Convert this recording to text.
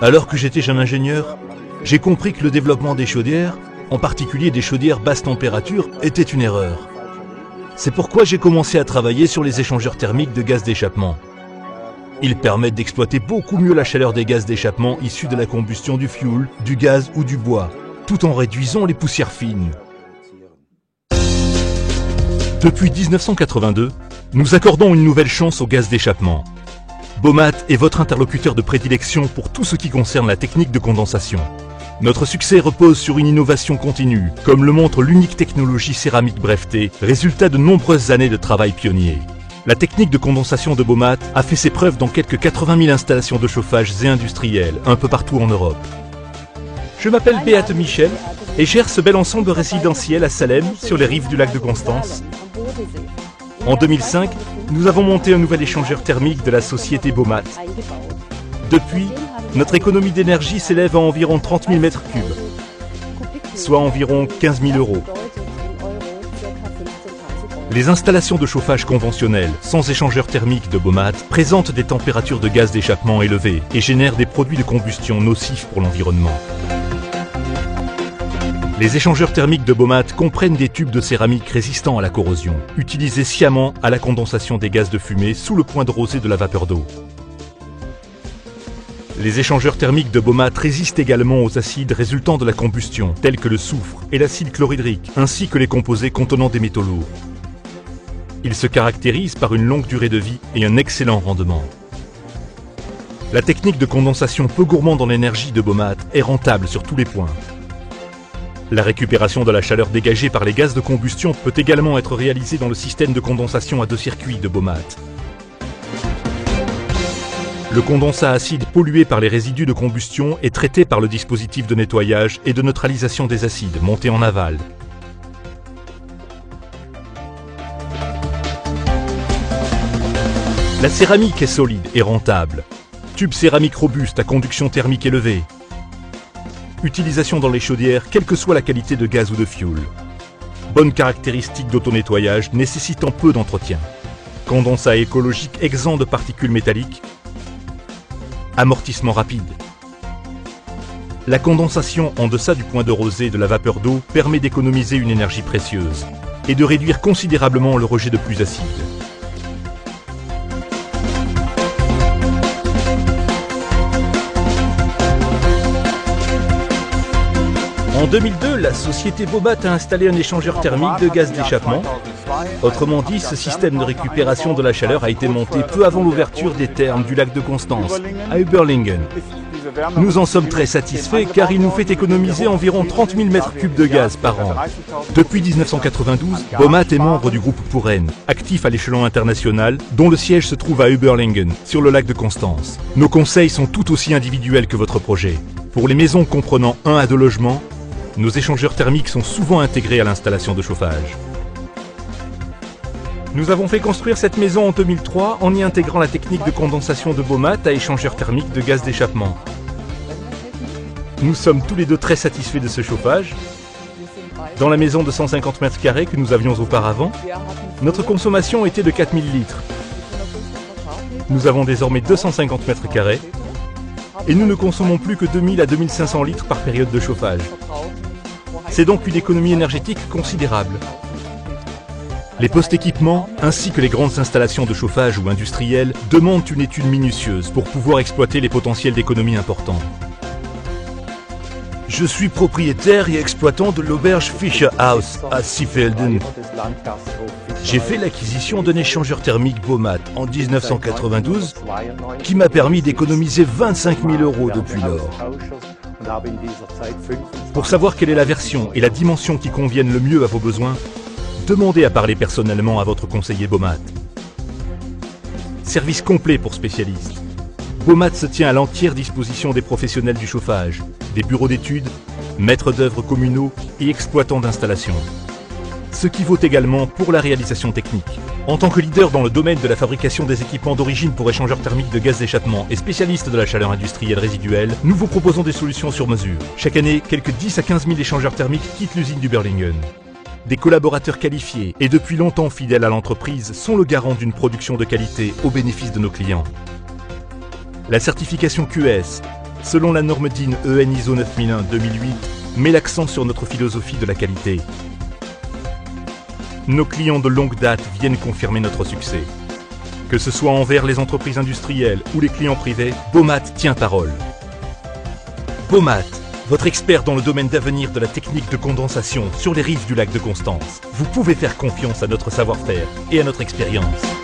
Alors que j'étais jeune ingénieur, j'ai compris que le développement des chaudières, en particulier des chaudières basse température, était une erreur. C'est pourquoi j'ai commencé à travailler sur les échangeurs thermiques de gaz d'échappement. Ils permettent d'exploiter beaucoup mieux la chaleur des gaz d'échappement issus de la combustion du fioul, du gaz ou du bois, tout en réduisant les poussières fines. Depuis 1982, nous accordons une nouvelle chance au gaz d'échappement. Bomat est votre interlocuteur de prédilection pour tout ce qui concerne la technique de condensation. Notre succès repose sur une innovation continue, comme le montre l'unique technologie céramique brevetée, résultat de nombreuses années de travail pionnier. La technique de condensation de Bomat a fait ses preuves dans quelques 80 000 installations de chauffage et industrielles, un peu partout en Europe. Je m'appelle Beate Michel et gère ce bel ensemble résidentiel à Salem, sur les rives du lac de Constance. En 2005, nous avons monté un nouvel échangeur thermique de la société Bomat. Depuis, notre économie d'énergie s'élève à environ 30 000 mètres cubes, soit environ 15 000 €. Les installations de chauffage conventionnelles, sans échangeur thermique de Bomat, présentent des températures de gaz d'échappement élevées et génèrent des produits de combustion nocifs pour l'environnement. Les échangeurs thermiques de Bomat comprennent des tubes de céramique résistants à la corrosion, utilisés sciemment à la condensation des gaz de fumée sous le point de rosée de la vapeur d'eau. Les échangeurs thermiques de Bomat résistent également aux acides résultant de la combustion, tels que le soufre et l'acide chlorhydrique, ainsi que les composés contenant des métaux lourds. Ils se caractérisent par une longue durée de vie et un excellent rendement. La technique de condensation peu gourmande en énergie de Bomat est rentable sur tous les points. La récupération de la chaleur dégagée par les gaz de combustion peut également être réalisée dans le système de condensation à 2 circuits de Bomat. Le condensat acide pollué par les résidus de combustion est traité par le dispositif de nettoyage et de neutralisation des acides monté en aval. La céramique est solide et rentable. Tube céramique robuste à conduction thermique élevée. Utilisation dans les chaudières, quelle que soit la qualité de gaz ou de fioul. Bonnes caractéristiques d'auto-nettoyage nécessitant peu d'entretien. Condensat écologique exempt de particules métalliques. Amortissement rapide. La condensation en deçà du point de rosée de la vapeur d'eau permet d'économiser une énergie précieuse et de réduire considérablement le rejet de pluies acides. En 2002, la société Bomat a installé un échangeur thermique de gaz d'échappement. Autrement dit, ce système de récupération de la chaleur a été monté peu avant l'ouverture des thermes du lac de Constance, à Überlingen. Nous en sommes très satisfaits car il nous fait économiser environ 30 000 mètres cubes de gaz par an. Depuis 1992, Bomat est membre du groupe Puren, actif à l'échelon international, dont le siège se trouve à Überlingen, sur le lac de Constance. Nos conseils sont tout aussi individuels que votre projet. Pour les maisons comprenant 1 à 2 logements, nos échangeurs thermiques sont souvent intégrés à l'installation de chauffage. Nous avons fait construire cette maison en 2003 en y intégrant la technique de condensation de Bomat à échangeur thermique de gaz d'échappement. Nous sommes tous les deux très satisfaits de ce chauffage. Dans la maison de 150 mètres carrés que nous avions auparavant, notre consommation était de 4000 litres. Nous avons désormais 250 mètres carrés et nous ne consommons plus que 2000 à 2500 litres par période de chauffage. C'est donc une économie énergétique considérable. Les post-équipements, ainsi que les grandes installations de chauffage ou industrielles, demandent une étude minutieuse pour pouvoir exploiter les potentiels d'économie importants. Je suis propriétaire et exploitant de l'auberge Fischer House à Seefelden. J'ai fait l'acquisition d'un échangeur thermique Bomat en 1992 qui m'a permis d'économiser 25 000 € depuis lors. Pour savoir quelle est la version et la dimension qui conviennent le mieux à vos besoins, demandez à parler personnellement à votre conseiller Bomat. Service complet pour spécialistes. Bomat se tient à l'entière disposition des professionnels du chauffage, des bureaux d'études, maîtres d'œuvre communaux et exploitants d'installations. Ce qui vaut également pour la réalisation technique. En tant que leader dans le domaine de la fabrication des équipements d'origine pour échangeurs thermiques de gaz d'échappement et spécialiste de la chaleur industrielle résiduelle, nous vous proposons des solutions sur mesure. Chaque année, quelques 10 à 15 000 échangeurs thermiques quittent l'usine d'Überlingen. Des collaborateurs qualifiés et depuis longtemps fidèles à l'entreprise sont le garant d'une production de qualité au bénéfice de nos clients. La certification QS, selon la norme DIN EN ISO 9001-2008, met l'accent sur notre philosophie de la qualité. Nos clients de longue date viennent confirmer notre succès. Que ce soit envers les entreprises industrielles ou les clients privés, Bomat tient parole. Bomat, votre expert dans le domaine d'avenir de la technique de condensation sur les rives du lac de Constance. Vous pouvez faire confiance à notre savoir-faire et à notre expérience.